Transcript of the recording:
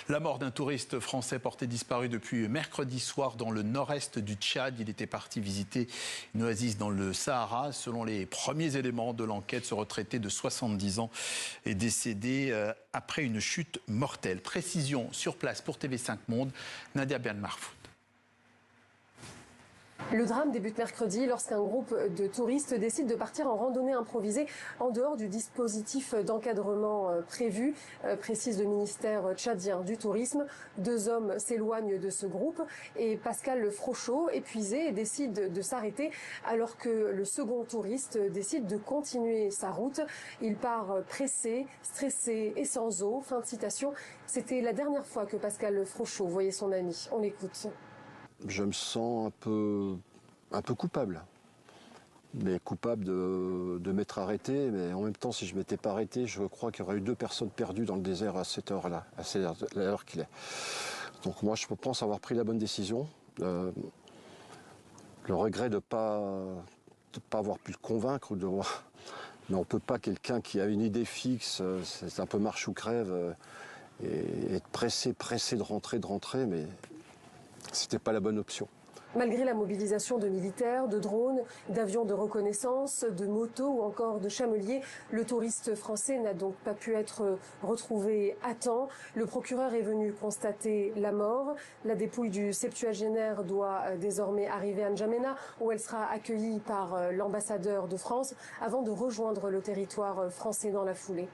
La mort d'un touriste français porté disparu depuis mercredi soir dans le nord-est du Tchad. Il était parti visiter une oasis dans le Sahara. Selon les premiers éléments de l'enquête, ce retraité de 70 ans est décédé après une chute mortelle. Précision sur place pour TV5 Monde, Nadia Ben-Marfoud. Le drame débute mercredi lorsqu'un groupe de touristes décide de partir en randonnée improvisée en dehors du dispositif d'encadrement prévu, précise le ministère tchadien du tourisme. 2 hommes s'éloignent de ce groupe et Pascal Frochot, épuisé, décide de s'arrêter alors que le second touriste décide de continuer sa route. Il part pressé, stressé et sans eau. Fin de citation. C'était la dernière fois que Pascal Frochot voyait son ami. On l'écoute. Je me sens un peu coupable. Mais coupable de m'être arrêté. Mais en même temps, si je ne m'étais pas arrêté, je crois qu'il y aurait eu 2 personnes perdues dans le désert à cette heure-là, à l'heure qu'il est. Donc moi, je pense avoir pris la bonne décision. Le regret de ne pas avoir pu le convaincre. Mais on ne peut pas, quelqu'un qui a une idée fixe, c'est un peu marche ou crève, et être pressé de rentrer, mais c'était pas la bonne option. Malgré la mobilisation de militaires, de drones, d'avions de reconnaissance, de motos ou encore de chameliers, le touriste français n'a donc pas pu être retrouvé à temps. Le procureur est venu constater la mort. La dépouille du septuagénaire doit désormais arriver à N'Djamena, où elle sera accueillie par l'ambassadeur de France avant de rejoindre le territoire français dans la foulée.